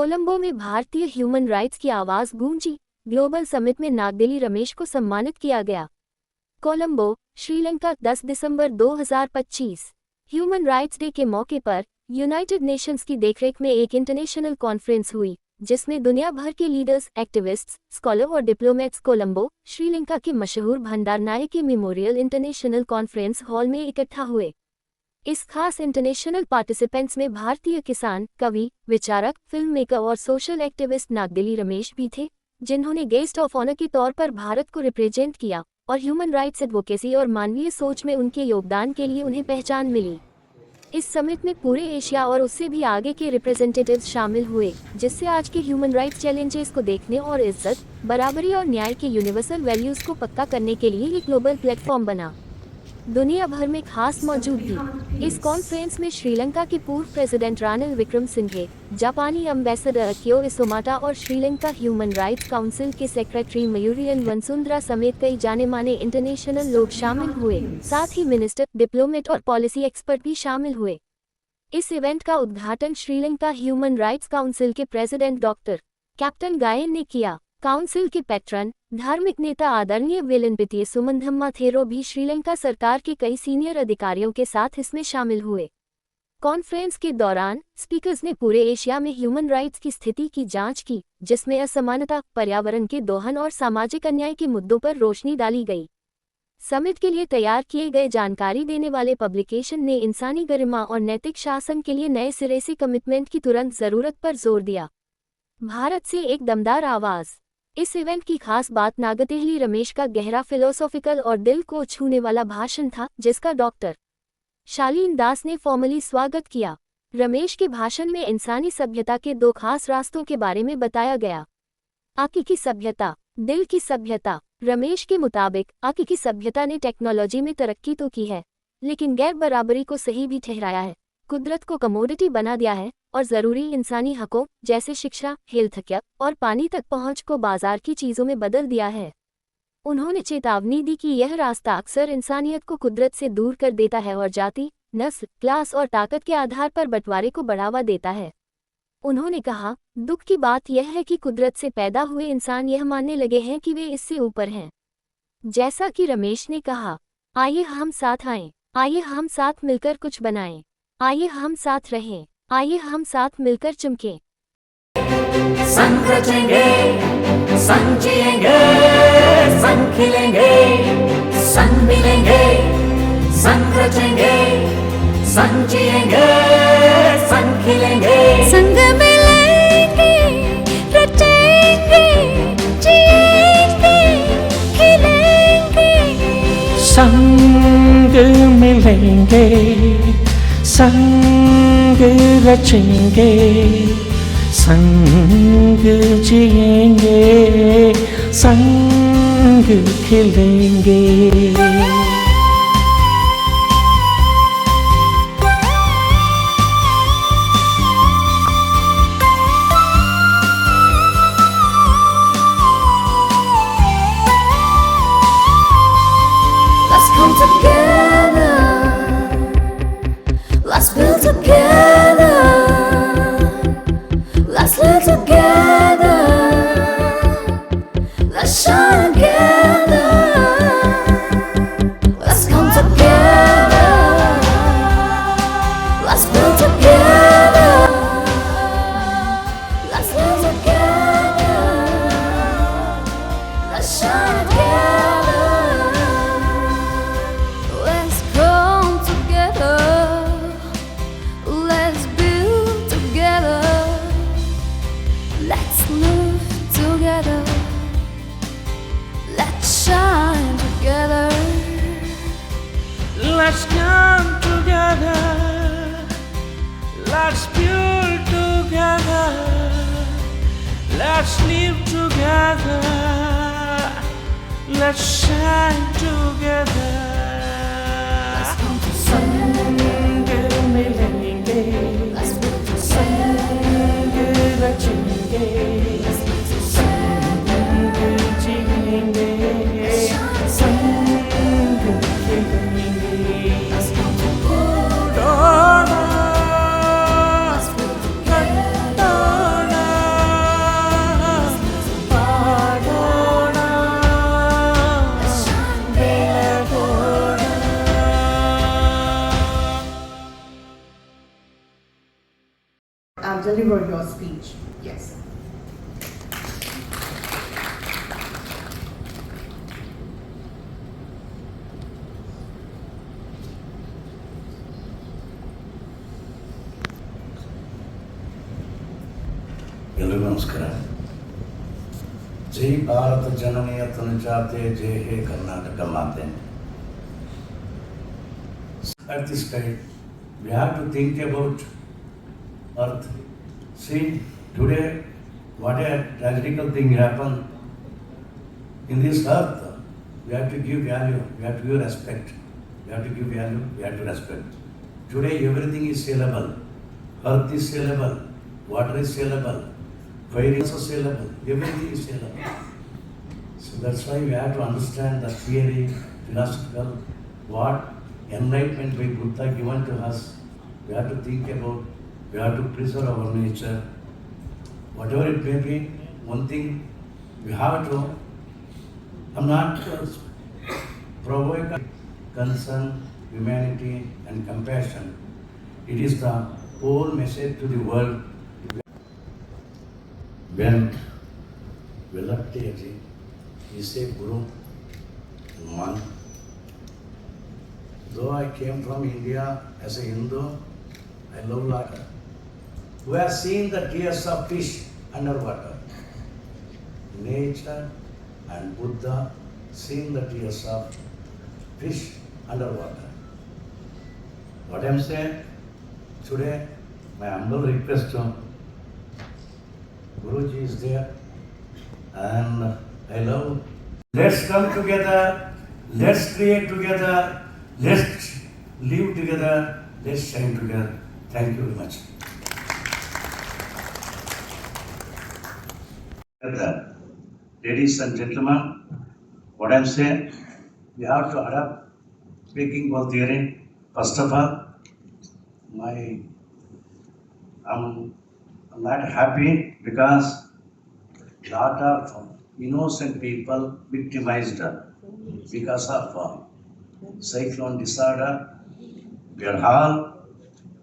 कोलंबो में भारतीय human rights की आवाज गूंजी। ग्लोबल समिट में नागदेली रमेश को सम्मानित किया गया। कोलंबो, श्रीलंका, 10 दिसंबर 2025। ह्यूमन राइट्स डे के मौके पर यूनाइटेड नेशंस की देखरेख में एक इंटरनेशनल कॉन्फ्रेंस हुई, जिसमें दुनिया भर के लीडर्स, एक्टिविस्ट्स, स्कॉलर और डिप्लोमेट्स कोलंबो, श्रीलंका के मशहूर Bandaranaike memorial international conference hall में इकट्ठा हुए। इस खास इंटरनेशनल पार्टिसिपेंट्स में भारतीय किसान, कवि, विचारक, फिल्म मेकर और सोशल एक्टिविस्ट नागदेली रमेश भी थे, जिन्होंने गेस्ट ऑफ ऑनर के तौर पर भारत को रिप्रेजेंट किया और ह्यूमन राइट्स एडवोकेसी और मानवीय सोच में उनके योगदान के लिए उन्हें पहचान मिली। इस समिट में पूरे एशिया और उससे भी आगे के रिप्रेजेंटेटिव्स शामिल हुए, जिससे आज के ह्यूमन राइट्स चैलेंजेस को देखने और इज्जत, बराबरी और न्याय के यूनिवर्सल वैल्यूज को पक्का करने के लिए एक ग्लोबल प्लेटफॉर्म बना। दुनिया भर में खास मौजूदगी। इस कॉन्फ्रेंस में श्रीलंका के पूर्व प्रेसिडेंट रानिल विक्रमसिंघे, जापानी एम्बेसडर अकियो इसोमाटा और श्रीलंका ह्यूमन राइट्स काउंसिल के सेक्रेटरी मयूरियन वनसुंधरा समेत कई जाने माने इंटरनेशनल लोग शामिल हुए। साथ ही मिनिस्टर, डिप्लोमेट और पॉलिसी एक्सपर्ट भी शामिल हुए। इस इवेंट का उद्घाटन श्रीलंका ह्यूमन राइट्स काउंसिल के प्रेसिडेंट डॉक्टर कैप्टन गायन ने किया। काउंसिल के पैट्रन, धार्मिक नेता आदरणीय वेलनपितिये सुमंधम्मा थेरो भी श्रीलंका सरकार के कई सीनियर अधिकारियों के साथ इसमें शामिल हुए। कॉन्फ्रेंस के दौरान स्पीकर्स ने पूरे एशिया में ह्यूमन राइट्स की स्थिति की जांच की, जिसमें असमानता, पर्यावरण के दोहन और सामाजिक अन्याय के मुद्दों पर रोशनी डाली गई। समिट के लिए तैयार किए गए जानकारी देने वाले पब्लिकेशन ने इंसानी गरिमा और नैतिक शासन के लिए नए सिरे से कमिटमेंट की तुरंत जरूरत पर जोर दिया। भारत से एक दमदार आवाज। इस इवेंट की खास बात नागदेली रमेश का गहरा फिलोसॉफिकल और दिल को छूने वाला भाषण था, जिसका डॉक्टर शालीन दास ने फॉर्मली स्वागत किया। रमेश के भाषण में इंसानी सभ्यता के दो खास रास्तों के बारे में बताया गया। आंकी की सभ्यता, दिल की सभ्यता। रमेश के मुताबिक आंकी की सभ्यता ने टेक्नोलॉजी में तरक्की तो की है, लेकिन गैर बराबरी को सही भी ठहराया है, कुदरत को कमोडिटी बना दिया है और जरूरी इंसानी हकों जैसे शिक्षा, हेल्थ केयर और पानी तक पहुंच को बाजार की चीजों में बदल दिया है। उन्होंने चेतावनी दी कि यह रास्ता अक्सर इंसानियत को कुदरत से दूर कर देता है और जाति, नस्ल, क्लास और ताकत के आधार पर बंटवारे को बढ़ावा देता है। उन्होंने कहा, दुख की बात यह है कि कुदरत से पैदा हुए इंसान यह मानने लगे हैं कि वे इससे ऊपर हैं। जैसा कि रमेश ने कहा, आइए हम साथ आएं, आइए हम साथ मिलकर कुछ बनाएं, आइए हम साथ रहें, आइए हम साथ मिलकर चमकें। संग रचेंगे, संग जिएंगे, संग खिलेंगे, संग मिलेंगे, संग रचेंगे, संग जिएंगे, संग खिलेंगे, संग मिलेंगे, रचेंगे, जिएंगे, खिलेंगे। संग मिलेंगे, संग रचेंगे, संग जिएंगे, संग खिलेंगे। Let's come together, let's build together, let's live together, let's shine together. Let's come together, let's build together, let's live together, let's shine together. Let's come together, let's build together, let's live together, let's shine together. Let's come together, let's build together, let's live together, let's shine together. Let's come संग मिलेंगे, Let's build together, संग रचेंगे, संग जिएंगे, संग खिलेंगे। let's come together, Dona, let's build together, deliver your speech. Yes. ಎಲ್ರಿಗೂ ನಮಸ್ಕಾರ. ಜೈ ಭಾರತ ಜನನಿಯ ತನುಜಾತೆ, ಜೈ ಹೇ ಕರ್ನಾಟಕ ಮಾತೆ. At this time, we have to think about earth. See, today, what a tragical thing happened in this earth. We have to give value, we have to give respect. We have to give value, we have to respect. Today, everything is saleable. Earth is saleable, water is saleable, fire is also saleable, everything is saleable. So that's why we have to understand the theory, philosophical, what enlightenment by Buddha given to us. We have to think about, we have to preserve our nature. Whatever it may be, one thing we have to, I'm not provoke concern, humanity and compassion. It is the whole message to the world. When Velapteji is a guru, monk. Though I came from India as a Hindu, I love water. We have seen the tears of fish underwater. Nature and Buddha seen the tears of fish underwater. What I'm saying today, my humble request to Guruji is there, and I love. Let's come together, let's create together, let's live together, let's shine together. Thank you very much. Ladies and gentlemen, what I'm saying, we have to adapt speaking about theory. First of all, I'm not happy because lot of innocent people victimized because of cyclone disorder. We are all,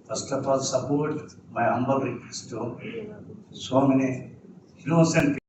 first of all, support my humble request to so many innocent